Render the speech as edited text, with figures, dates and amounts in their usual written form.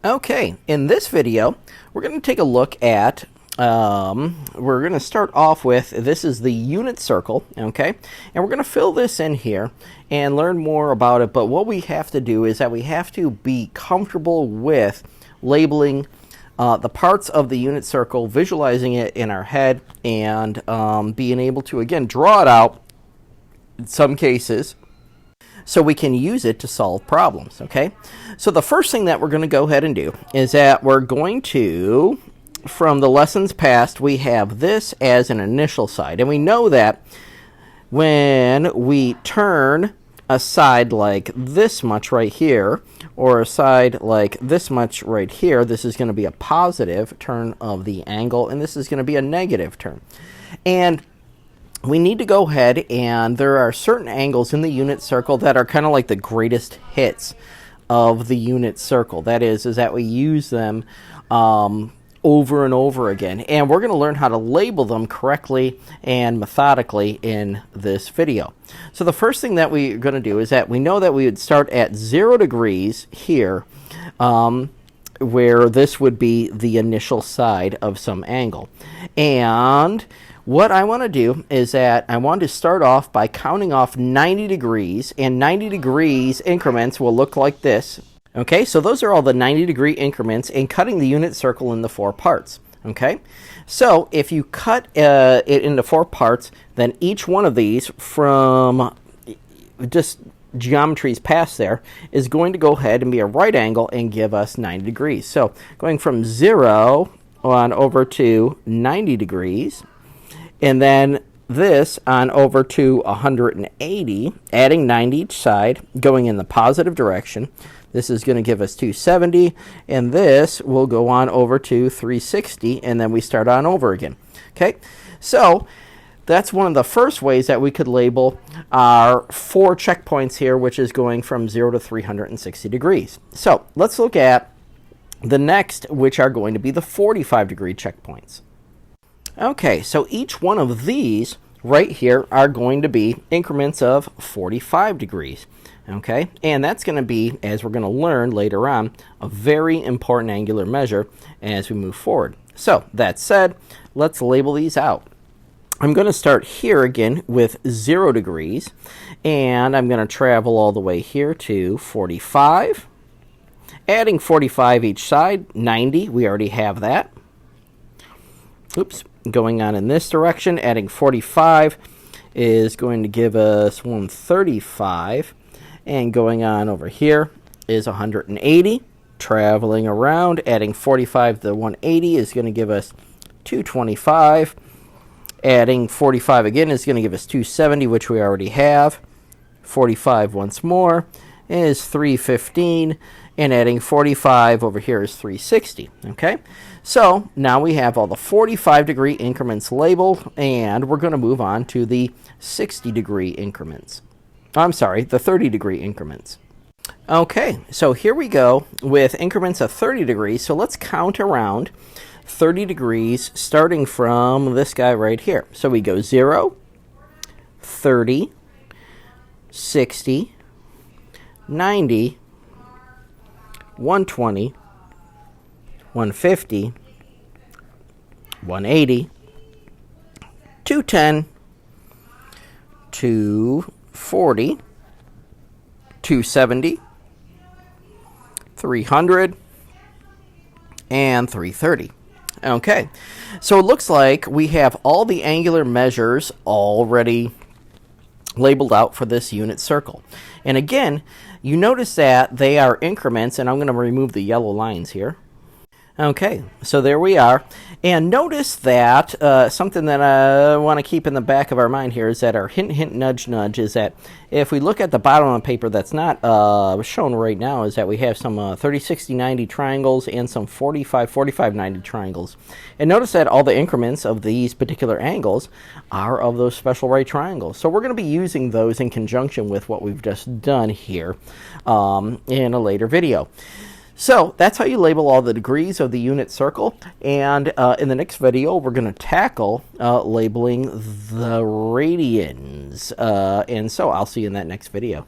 Okay, in this video, we're going to take a look at, we're going to start off with, this is the unit circle, okay? And we're going to fill this in here and learn more about it, but what we have to do is that we have to be comfortable with labeling the parts of the unit circle, visualizing it in our head, and being able to, again, draw it out in some cases, so we can use it to solve problems, okay? So the first thing that we're going to go ahead and do is that we're going to, from the lessons past, we have this as an initial side. And we know that when we turn a side like this much right here, or a side like this much right here, this is going to be a positive turn of the angle, and this is going to be a negative turn. And we need to go ahead, and there are certain angles in the unit circle that are kind of like the greatest hits of the unit circle. That is that we use them over and over again. And we're going to learn how to label them correctly and methodically in this video. So the first thing that we're going to do is that we know that we would start at 0 degrees here, where this would be the initial side of some angle. And what I want to do is that I want to start off by counting off 90 degrees, and 90 degrees increments will look like this. Okay, so those are all the 90-degree increments, and cutting the unit circle into 4 parts. Okay, so if you cut it into 4 parts, then each one of these from just geometries past there is going to go ahead and be a right angle and give us 90 degrees. So going from 0 on over to 90 degrees, and then this on over to 180, adding 90 each side, going in the positive direction. This is going to give us 270, and this will go on over to 360, and then we start on over again. Okay, so that's one of the first ways that we could label our 4 checkpoints here, which is going from 0 to 360 degrees. So let's look at the next, which are going to be the 45-degree checkpoints. Okay, so each one of these right here are going to be increments of 45 degrees. Okay, and that's going to be, as we're going to learn later on, a very important angular measure as we move forward. So that said, let's label these out. I'm going to start here again with 0 degrees, and I'm going to travel all the way here to 45, adding 45 each side, 90, we already have that. Oops, going on in this direction, adding 45 is going to give us 135. And going on over here is 180. Traveling around, adding 45 to 180 is going to give us 225. Adding 45 again is going to give us 270, which we already have. 45 once more is 315. And adding 45 over here is 360. Okay, so now we have all the 45-degree increments labeled, and we're going to move on to the 60-degree increments. I'm sorry, the 30-degree increments. Okay, so here we go with increments of 30 degrees. So let's count around 30 degrees starting from this guy right here. So we go 0, 30, 60, 90, 120, 150, 180, 210, 240, 270, 300, and 330. Okay, so it looks like we have all the angular measures already labeled out for this unit circle. And again, you notice that they are increments, and I'm going to remove the yellow lines here. Okay, so there we are. And notice that something that I want to keep in the back of our mind here is that our hint, hint, nudge, nudge is that if we look at the bottom of the paper that's not shown right now, is that we have some 30, 60, 90 triangles and some 45, 45, 90 triangles. And notice that all the increments of these particular angles are of those special right triangles. So we're going to be using those in conjunction with what we've just done here in a later video. So that's how you label all the degrees of the unit circle, and in the next video we're going to tackle labeling the radians, and so I'll see you in that next video.